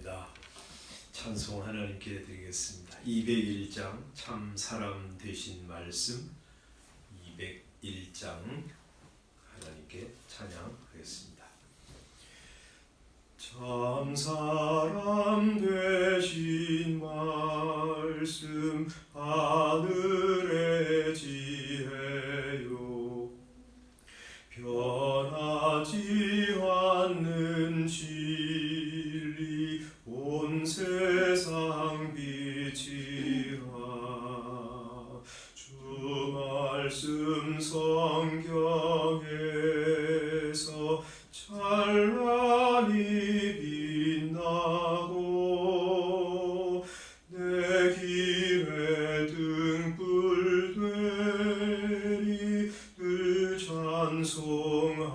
감사합니다. 찬송 하나님께 드리겠습니다. 201장 참 사람 되신 말씀 201장 하나님께 찬양하겠습니다. 참 사람 되신 말씀 하늘의 지혜요 변하지 않는 진리 온 세상 빛이라 주 말씀 성경에서 찬란히 빛나고 내 길에 등불 되리 늘 찬송하리라.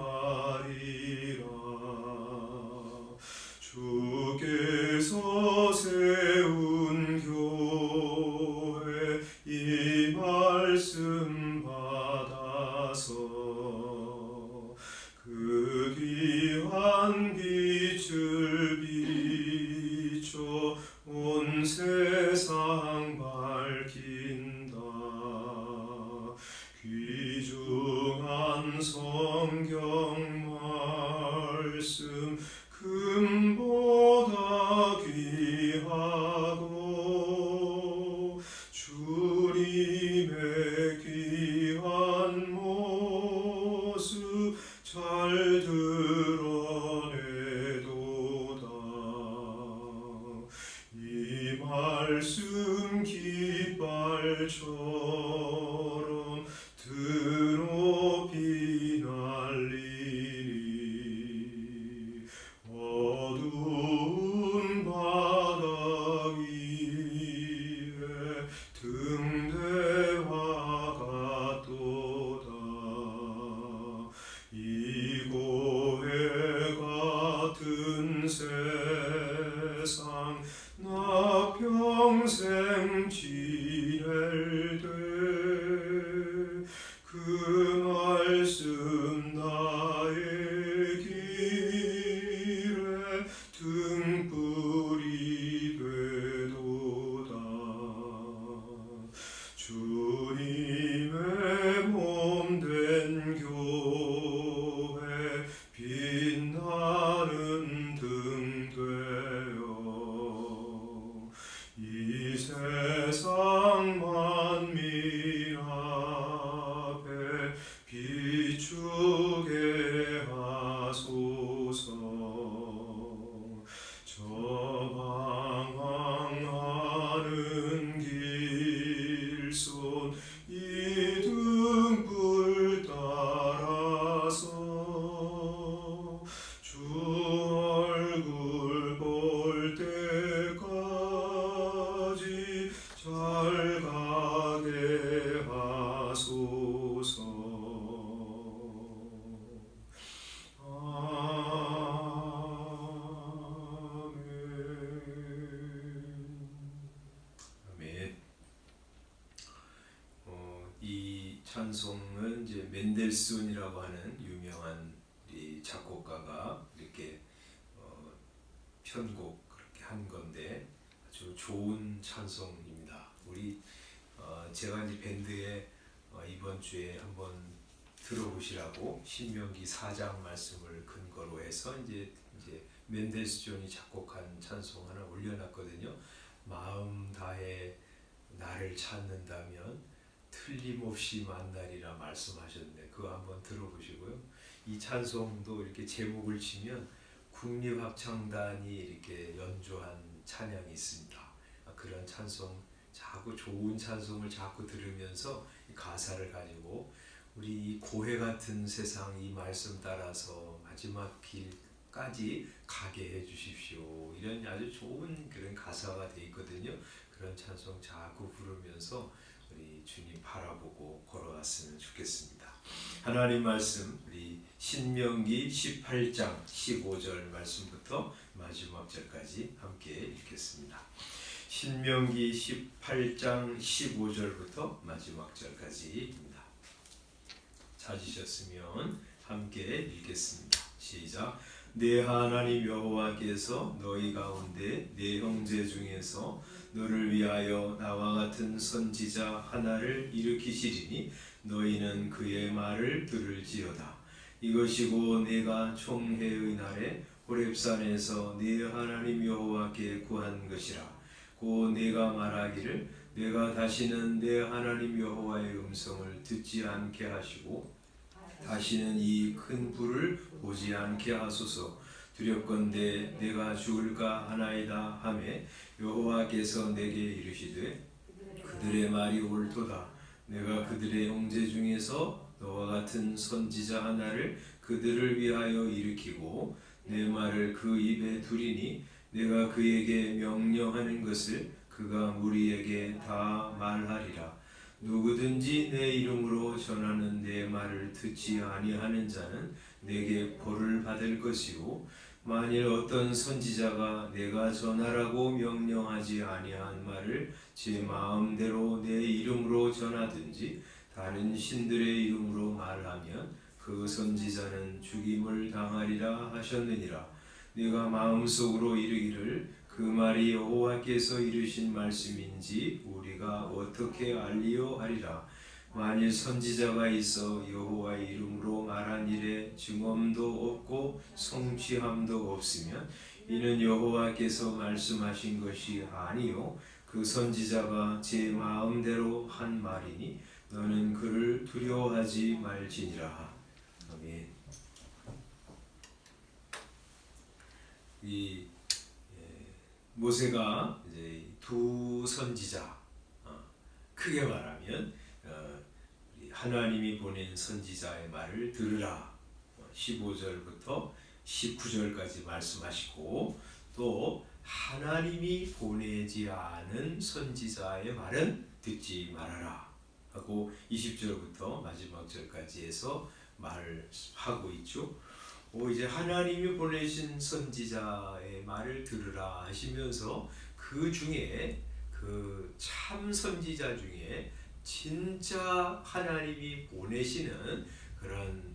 주께서 세운 교회 이 말씀 받아서 그 귀한 빛을 비춰 온 세상 밝힌다. 귀중한 성경 말씀 금보다 귀하고 주님의 귀한 모습 잘 드러내도다. 이 말씀 깃발처럼 드높이 날리니 어두운 바닥 위에 등대와 같도다. 이 고해 같은 세상 나 평생 지낼 때 그 말씀 나의 길에 등불이 되도다. 주님의 몸된 교회 빛나는 등 되어 이 세상 만민 앞에 비추게 하소서. 저 방황하는 길손 이 등불 따라서 주 얼굴 볼 때까지 잘 가게 하소서. 아멘. 이 찬송은 이제 멘델스존이라고 하는 유명한 이 작곡가가 이렇게 편곡 그렇게 한 건데 아주 좋은 찬송입니다. 우리 제가 이제 밴드에 이번 주에 한번 들어보시라고 신명기 4장 말씀을 근거로 해서 이제 멘델스존이 작곡한 찬송 하나 올려놨거든요. 마음 다해 나를 찾는다면 틀림없이 만나리라 말씀하셨는데 그거 한번 들어보시고요. 이 찬송도 이렇게 제목을 치면 국립합창단이 이렇게 연주한 찬양이 있습니다. 그런 찬송 자꾸 좋은 찬송을 자꾸 들으면서 가사를 가지고 우리 이 고해 같은 세상 이 말씀 따라서 마지막 길까지 가게 해주십시오. 이런 아주 좋은 그런 가사가 돼 있거든요. 그런 찬송 자꾸 부르면서 우리 주님 바라보고 걸어갔으면 좋겠습니다. 하나님 말씀 우리 신명기 18장 15절 말씀부터 마지막 절까지 함께 읽겠습니다. 신명기 18장 15절부터 마지막 절까지입니다. 찾으셨으면 함께 읽겠습니다. 시작. 내 하나님 여호와께서 너희 가운데 네 형제 중에서 너를 위하여 나와 같은 선지자 하나를 일으키시리니 너희는 그의 말을 들을지어다. 이것이고 내가 총회의 날에 호렙산에서 네 하나님 여호와께 구한 것이라. 고 내가 말하기를 내가 다시는 내 하나님 여호와의 음성을 듣지 않게 하시고 다시는 이 큰 불을 보지 않게 하소서. 두렵건대 내가 죽을까 하나이다 하매 여호와께서 내게 이르시되 그들의 말이 옳도다. 내가 그들의 형제 중에서 너와 같은 선지자 하나를 그들을 위하여 일으키고 내 말을 그 입에 두리니 내가 그에게 명령하는 것을 그가 무리에게 다 말하리라. 누구든지 내 이름으로 전하는 내 말을 듣지 아니하는 자는 내게 벌을 받을 것이요 만일 어떤 선지자가 내가 전하라고 명령하지 아니한 말을 제 마음대로 내 이름으로 전하든지 다른 신들의 이름으로 말하면 그 선지자는 죽임을 당하리라 하셨느니라. 네가 마음속으로 이르기를 그 말이 여호와께서 이르신 말씀인지 우리가 어떻게 알리요 하리라. 만일 선지자가 있어 여호와의 이름으로 말한 일에 증언도 없고 성취함도 없으면 이는 여호와께서 말씀하신 것이 아니요 그 선지자가 제 마음대로 한 말이니 너는 그를 두려워하지 말지니라. 아멘. 이 모세가 이제 두 선지자, 크게 말하면 하나님이 보낸 선지자의 말을 들으라 15절부터 19절까지 말씀하시고 또 하나님이 보내지 않은 선지자의 말은 듣지 말아라 하고 20절부터 마지막 절까지 해서 말을 하고 있죠. 이제 하나님이 보내신 선지자의 말을 들으라 하시면서 그 중에 그 참 선지자 중에 진짜 하나님이 보내시는 그런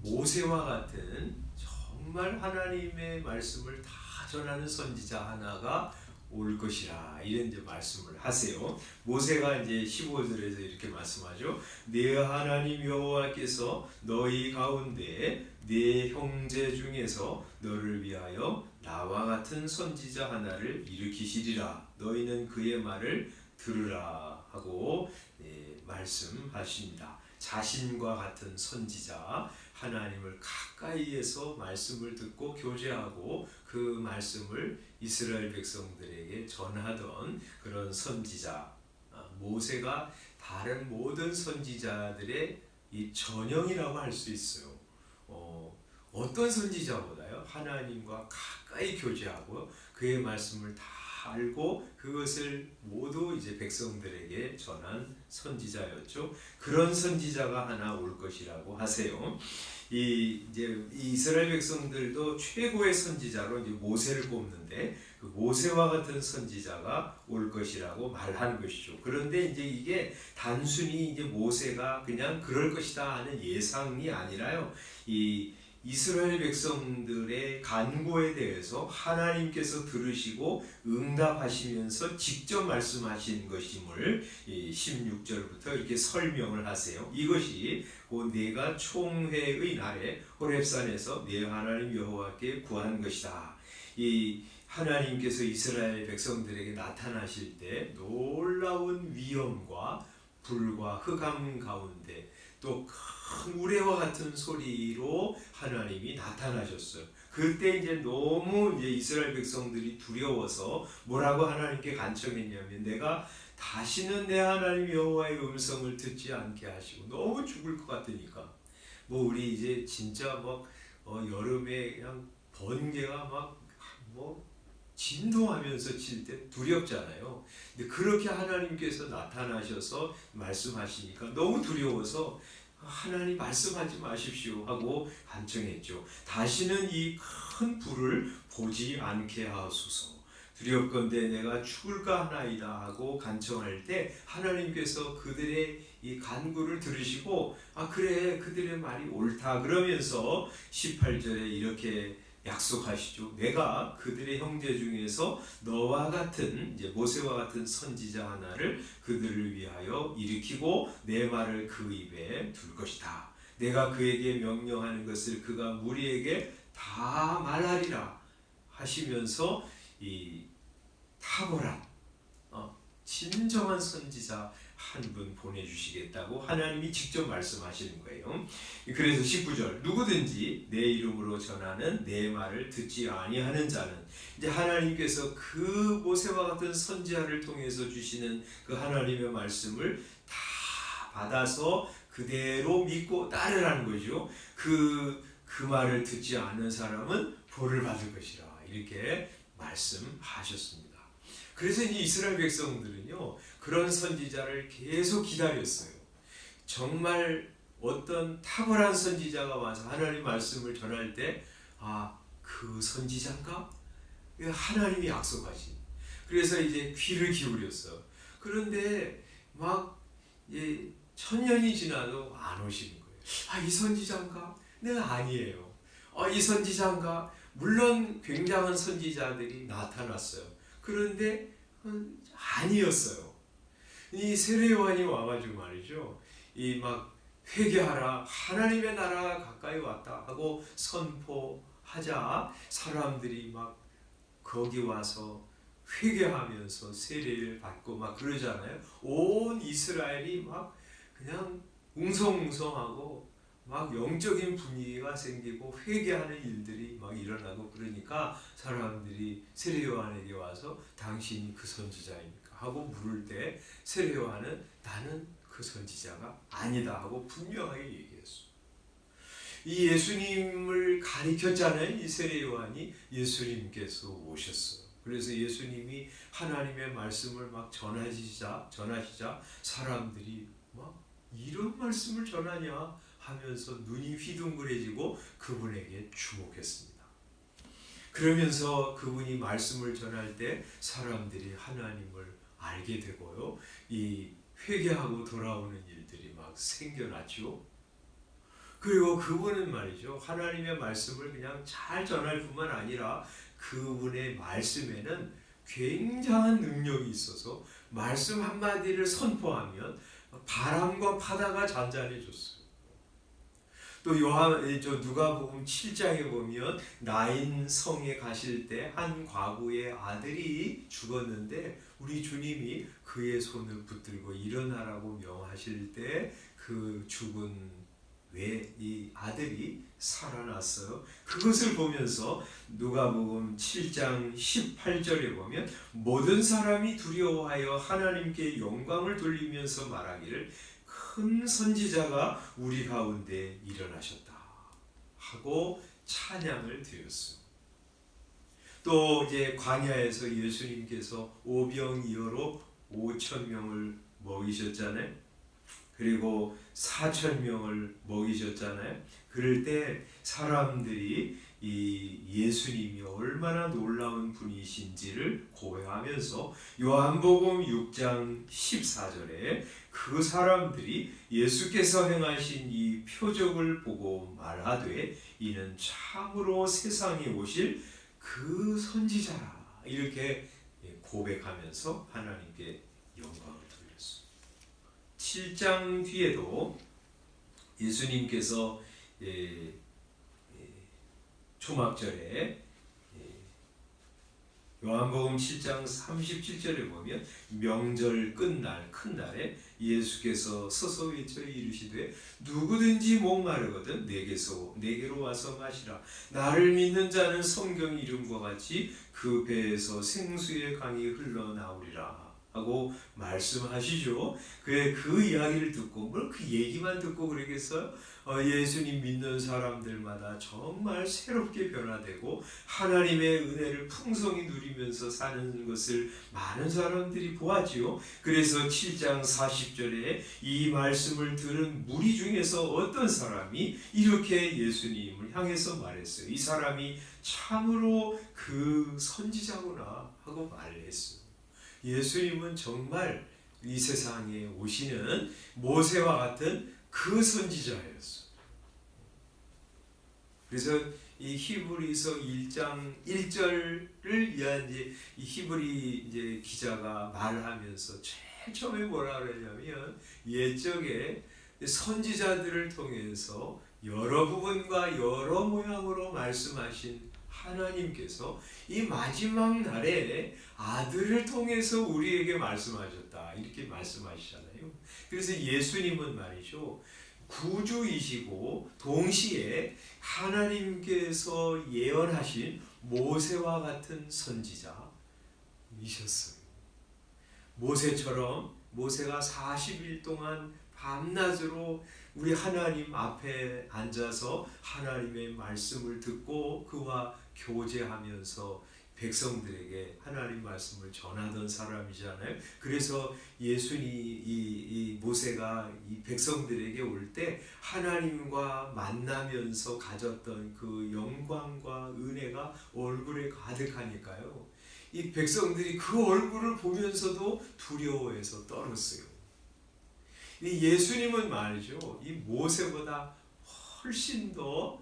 모세와 같은 정말 하나님의 말씀을 다 전하는 선지자 하나가 올 것이라 이런 이제 말씀을 하세요. 모세가 이제 15절에서 이렇게 말씀하죠. 네 하나님 여호와께서 너희 가운데 네 형제 중에서 너를 위하여 나와 같은 선지자 하나를 일으키시리라. 너희는 그의 말을 들으라 하고 말씀하십니다. 자신과 같은 선지자, 하나님을 가까이에서 말씀을 듣고 교제하고 그 말씀을 이스라엘 백성들에게 전하던 그런 선지자 모세가 다른 모든 선지자들의 이 전형이라고 할 수 있어요. 어떤 선지자보다요 하나님과 가까이 교제하고 그의 말씀을 다 알고 그것을 모두 이제 백성들에게 전한 선지자였죠. 그런 선지자가 하나 올 것이라고 하세요. 이제 이스라엘 백성들도 최고의 선지자로 이제 모세를 꼽는데 그 모세와 같은 선지자가 올 것이라고 말한 것이죠. 그런데 이제 이게 단순히 이제 모세가 그냥 그럴 것이다 하는 예상이 아니라요. 이 이스라엘 백성들의 간구에 대해서 하나님께서 들으시고 응답하시면서 직접 말씀하신 것임을 16절부터 이렇게 설명을 하세요. 이것이 곧 내가 총회의 날에 호렙산에서 네 하나님 여호와께 구한 것이다. 이 하나님께서 이스라엘 백성들에게 나타나실 때 놀라운 위엄과 불과 흑암 가운데 또 큰 우레와 같은 소리로 하나님이 나타나셨어요. 그때 이제 너무 이제 이스라엘 백성들이 두려워서 뭐라고 하나님께 간청했냐면 내가 다시는 내 하나님 여호와의 음성을 듣지 않게 하시고 너무 죽을 것 같으니까 우리 이제 진짜 막 여름에 그냥 번개가 막 진동하면서 칠 때 두렵잖아요. 근데 그렇게 하나님께서 나타나셔서 말씀하시니까 너무 두려워서 하나님 말씀하지 마십시오 하고 간청했죠. 다시는 이 큰 불을 보지 않게 하소서. 두렵건대 내가 죽을까 하나이다 하고 간청할 때 하나님께서 그들의 이 간구를 들으시고 그래 그들의 말이 옳다 그러면서 18절에 이렇게 약속하시죠. 내가 그들의 형제 중에서 너와 같은 이제 모세와 같은 선지자 하나를 그들을 위하여 일으키고 내 말을 그 입에 둘 것이다. 내가 그에게 명령하는 것을 그가 무리에게 다 말하리라 하시면서 이 탁월한 진정한 선지자 한 분 보내주시겠다고 하나님이 직접 말씀하시는 거예요. 그래서 19절 누구든지 내 이름으로 전하는 내 말을 듣지 아니하는 자는 이제 하나님께서 그 모세와 같은 선지자를 통해서 주시는 그 하나님의 말씀을 다 받아서 그대로 믿고 따르라는 거죠. 그 말을 듣지 않는 사람은 벌을 받을 것이라 이렇게 말씀하셨습니다. 그래서 이 이스라엘 백성들은요 그런 선지자를 계속 기다렸어요. 정말 어떤 탁월한 선지자가 와서 하나님 말씀을 전할 때 그 선지자인가? 하나님이 약속하신. 그래서 이제 귀를 기울였어. 그런데 막 천년이 지나도 안 오시는 거예요. 이 선지자인가? 네, 아니에요. 이 선지자인가? 물론 굉장한 선지자들이 나타났어요. 그런데 아니었어요. 이 세례요한이 와가지고 말이죠. 이 막 회개하라, 하나님의 나라가 가까이 왔다 하고 선포하자 사람들이 막 거기 와서 회개하면서 세례를 받고 막 그러잖아요. 온 이스라엘이 막 그냥 웅성웅성하고 막 영적인 분위기가 생기고 회개하는 일들이 막 일어나고 그러니까 사람들이 세례요한에게 와서 당신이 그 선지자입니까? 하고 물을 때 세례요한은 나는 그 선지자가 아니다 하고 분명하게 얘기했어. 이 예수님을 가리켰잖아요. 이 세례요한이 예수님께서 오셨어요. 그래서 예수님이 하나님의 말씀을 막 전하시자 사람들이 막 이런 말씀을 전하냐 하면서 눈이 휘둥그레지고 그분에게 주목했습니다. 그러면서 그분이 말씀을 전할 때 사람들이 하나님을 알게 되고요. 이 회개하고 돌아오는 일들이 막 생겨났죠. 그리고 그분은 말이죠. 하나님의 말씀을 그냥 잘 전할 뿐만 아니라 그분의 말씀에는 굉장한 능력이 있어서 말씀 한마디를 선포하면 바람과 바다가 잔잔해졌어요. 또 누가복음 7장에 보면 나인 성에 가실 때 한 과부의 아들이 죽었는데 우리 주님이 그의 손을 붙들고 일어나라고 명하실 때 그 죽은 이 아들이 살아났어요. 그것을 보면서 누가복음 7장 18절에 보면 모든 사람이 두려워하여 하나님께 영광을 돌리면서 말하기를 큰 선지자가 우리 가운데 일어나셨다 하고 찬양을 드렸어요. 또 이제 광야에서 예수님께서 오병이어로 5,000명을 먹이셨잖아요. 그리고 4,000명을 먹이셨잖아요. 그럴 때 사람들이 이 예수님이 얼마나 놀라운 분이신지를 고백하면서 요한복음 6장 14절에 그 사람들이 예수께서 행하신 이 표적을 보고 말하되 이는 참으로 세상에 오실 그 선지자라 이렇게 고백하면서 하나님께 영광을 돌렸습니다. 7장 뒤에도 예수님께서 초막절에 요한복음 7장 37절에 보면 명절 끝날 큰 날에 예수께서 서서 외쳐 이르시되 누구든지 목마르거든 내게로 와서 마시라. 나를 믿는 자는 성경 이름과 같이 그 배에서 생수의 강이 흘러나오리라 하고 말씀하시죠. 그 이야기를 듣고 뭘 그 얘기만 듣고 그러겠어요? 예수님 믿는 사람들마다 정말 새롭게 변화되고 하나님의 은혜를 풍성히 누리면서 사는 것을 많은 사람들이 보았지요. 그래서 7장 40절에 이 말씀을 들은 무리 중에서 어떤 사람이 이렇게 예수님을 향해서 말했어요. 이 사람이 참으로 그 선지자구나 하고 말했어요. 예수님은 정말 이 세상에 오시는 모세와 같은 그 선지자였어요. 그래서 이 히브리서 1장 1절을 위한 이 히브리 기자가 말하면서 제일 처음에 뭐라 그러냐면 옛적에 선지자들을 통해서 여러 부분과 여러 모양으로 말씀하신 하나님께서 이 마지막 날에 아들을 통해서 우리에게 말씀하셨다 이렇게 말씀하시잖아요. 그래서 예수님은 말이죠, 구주이시고 동시에 하나님께서 예언하신 모세와 같은 선지자이셨어요. 모세처럼 모세가 40일 동안 밤낮으로 우리 하나님 앞에 앉아서 하나님의 말씀을 듣고 그와 교제하면서 백성들에게 하나님 말씀을 전하던 사람이잖아요. 그래서 이 모세가 이 백성들에게 올 때 하나님과 만나면서 가졌던 그 영광과 은혜가 얼굴에 가득하니까요, 이 백성들이 그 얼굴을 보면서도 두려워해서 떨었어요. 이 예수님은 말이죠, 이 모세보다 훨씬 더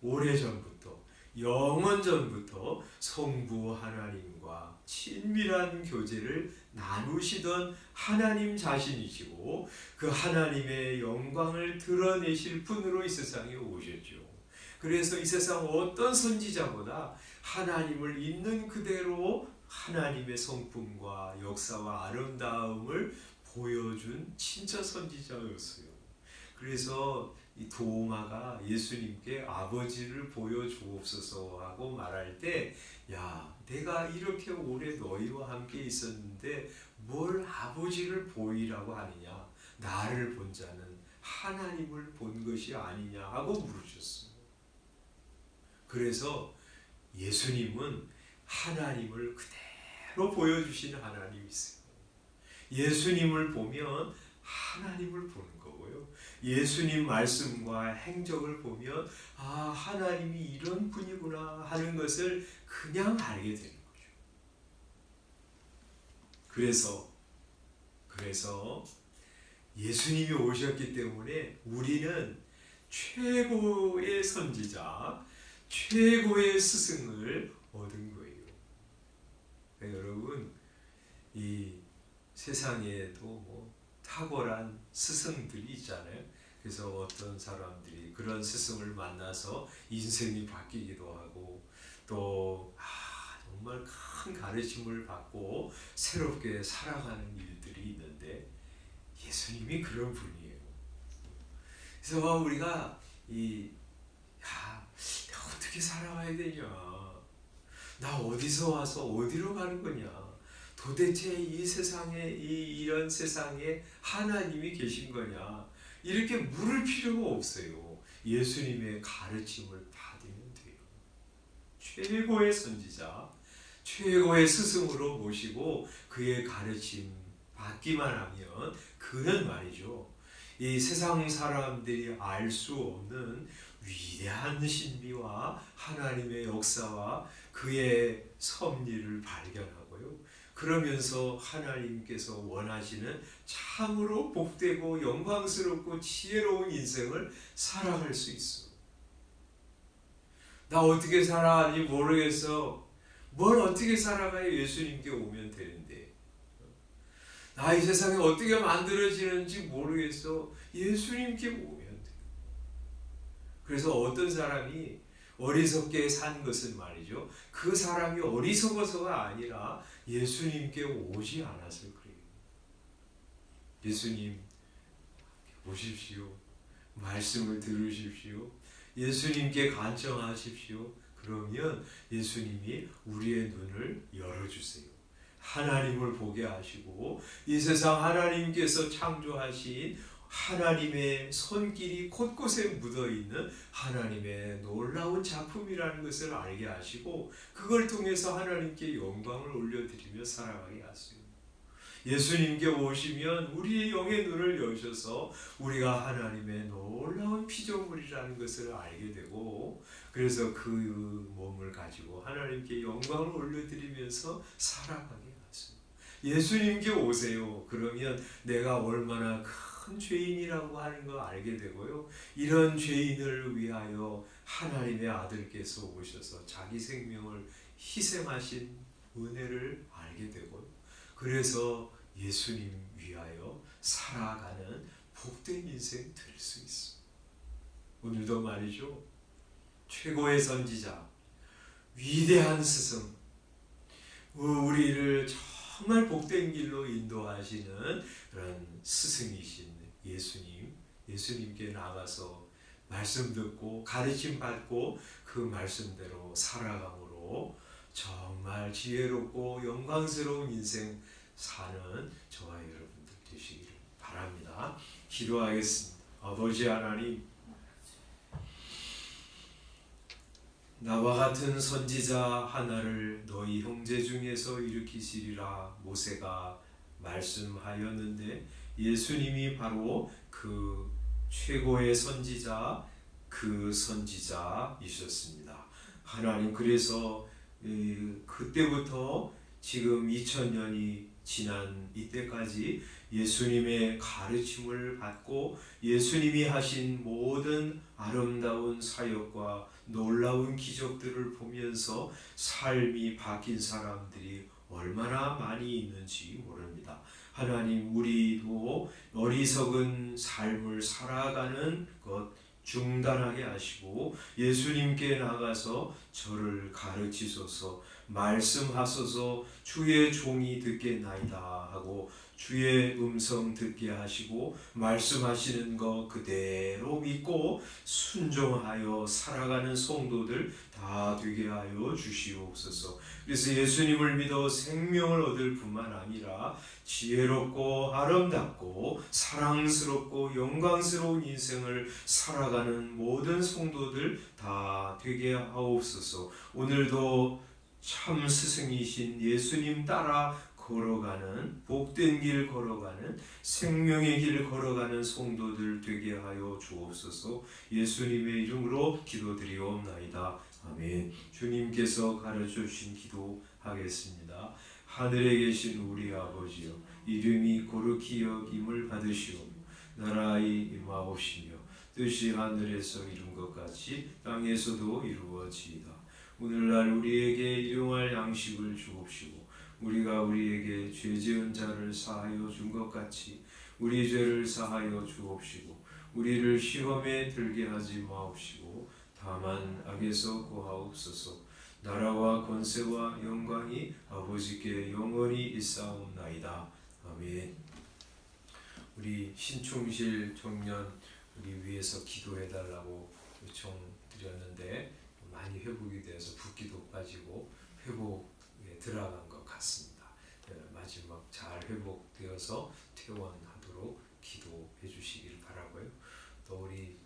오래전부터, 영원전부터 성부 하나님과 친밀한 교제를 나누시던 하나님 자신이시고 그 하나님의 영광을 드러내실 분으로 이 세상에 오셨죠. 그래서 이 세상 어떤 선지자보다 하나님을 있는 그대로 하나님의 성품과 역사와 아름다움을 보여준 진짜 선지자였어요. 그래서 이 도마가 예수님께 아버지를 보여주옵소서 하고 말할 때, 야, 내가 이렇게 오래 너희와 함께 있었는데 뭘 아버지를 보이라고 하느냐, 나를 본 자는 하나님을 본 것이 아니냐 하고 물으셨어요. 그래서 예수님은 하나님을 그대로 보여주시는 하나님이세요. 예수님을 보면 하나님을 보는 거고요, 예수님 말씀과 행적을 보면 아, 하나님이 이런 분이구나 하는 것을 그냥 알게 되는 거죠. 그래서 예수님이 오셨기 때문에 우리는 최고의 선지자, 최고의 스승을 얻은 거예요. 그러니까 여러분, 이 세상에도 뭐 탁월한 스승들이 있잖아요. 그래서 어떤 사람들이 그런 스승을 만나서 인생이 바뀌기도 하고 또 정말 큰 가르침을 받고 새롭게 살아가는 일들이 있는데 예수님이 그런 분이에요. 그래서 우리가 내가 어떻게 살아가야 되냐, 나 어디서 와서 어디로 가는 거냐, 도대체 이 세상에 이런 세상에 하나님이 계신 거냐, 이렇게 물을 필요가 없어요. 예수님의 가르침을 받으면 돼요. 최고의 선지자, 최고의 스승으로 모시고 그의 가르침 받기만 하면 그는 말이죠, 이 세상 사람들이 알 수 없는 위대한 신비와 하나님의 역사와 그의 섭리를 발견하고요, 그러면서 하나님께서 원하시는 참으로 복되고 영광스럽고 지혜로운 인생을 살아갈 수 있어. 나 어떻게 살아가는지 모르겠어. 뭘 어떻게 살아가야 예수님께 오면 되는데, 나 이 세상에 어떻게 만들어지는지 모르겠어. 예수님께 오면 돼. 그래서 어떤 사람이 어리석게 산 것은 말이죠, 그 사람이 어리석어서가 아니라 예수님께 오지 않아서 그래요. 예수님 오십시오. 말씀을 들으십시오. 예수님께 간청하십시오. 그러면 예수님이 우리의 눈을 열어주세요. 하나님을 보게 하시고 이 세상 하나님께서 창조하신 하나님의 손길이 곳곳에 묻어있는 하나님의 놀라운 작품이라는 것을 알게 하시고 그걸 통해서 하나님께 영광을 올려드리며 살아가게 하세요. 예수님께 오시면 우리의 영의 눈을 여셔서 우리가 하나님의 놀라운 피조물이라는 것을 알게 되고, 그래서 그 몸을 가지고 하나님께 영광을 올려드리면서 살아가게 하세요. 예수님께 오세요. 그러면 내가 얼마나 큰 큰 죄인이라고 하는 거 알게 되고요. 이런 죄인을 위하여 하나님의 아들께서 오셔서 자기 생명을 희생하신 은혜를 알게 되고요. 그래서 예수님 위하여 살아가는 복된 인생 될 수 있어. 오늘도 말이죠. 최고의 선지자, 위대한 스승, 우리를 정말 복된 길로 인도하시는 그런 스승이신 예수님께 나가서 말씀 듣고 가르침 받고 그 말씀대로 살아감으로 정말 지혜롭고 영광스러운 인생 사는 저와 여러분들 되시기를 바랍니다. 기도하겠습니다. 아버지 하나님, 나와 같은 선지자 하나를 너희 형제 중에서 일으키시리라 모세가 말씀하였는데 예수님이 바로 그 최고의 선지자, 그 선지자이셨습니다. 하나님, 그래서 그때부터 지금 2000년이 지난 이때까지 예수님의 가르침을 받고 예수님이 하신 모든 아름다운 사역과 놀라운 기적들을 보면서 삶이 바뀐 사람들이 얼마나 많이 있는지 모릅니다. 하나님, 우리도 어리석은 삶을 살아가는 것 중단하게 하시고 예수님께 나가서 저를 가르치소서, 말씀하소서, 주의 종이 듣겠나이다 하고 주의 음성 듣게 하시고 말씀하시는 것 그대로 믿고 순종하여 살아가는 성도들 다 되게 하여 주시옵소서. 그래서 예수님을 믿어 생명을 얻을 뿐만 아니라 지혜롭고 아름답고 사랑스럽고 영광스러운 인생을 살아가는 모든 성도들 다 되게 하옵소서. 오늘도 참 스승이신 예수님 따라 걸어가는, 복된 길 걸어가는, 생명의 길 걸어가는 성도들 되게 하여 주옵소서. 예수님의 이름으로 기도드리옵나이다. 아멘. 주님께서 가르쳐주신 기도하겠습니다. 하늘에 계신 우리 아버지여, 이름이 거룩히 여김을 받으시오며 나라의 임하옵시며 뜻이 하늘에서 이룬 것 같이 땅에서도 이루어지이다. 오늘날 우리에게 일용할 양식을 주옵시고 우리가 우리에게 죄 지은 자를 사하여 준 것 같이 우리 죄를 사하여 주옵시고 우리를 시험에 들게 하지 마옵시고 다만 악에서 구하옵소서. 나라와 권세와 영광이 아버지께 영원히 있사옵나이다. 아멘. 우리 신충실 청년 우리 위해서 기도해달라고 요청드렸는데 많이 회복이 돼서 붓기도 빠지고 회복에 들어간 것 같습니다. 마지막 잘 회복되어서 퇴원하도록 기도해 주시기를 바라고요. 또 우리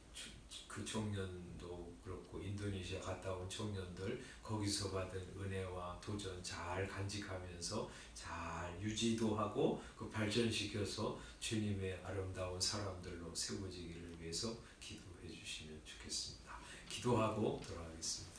그 청년도 그렇고 인도네시아 갔다 온 청년들 거기서 받은 은혜와 도전 잘 간직하면서 잘 유지도 하고 그 발전시켜서 주님의 아름다운 사람들로 세워지기를 위해서 기도해 주시면 좋겠습니다. 기도하고 돌아가겠습니다.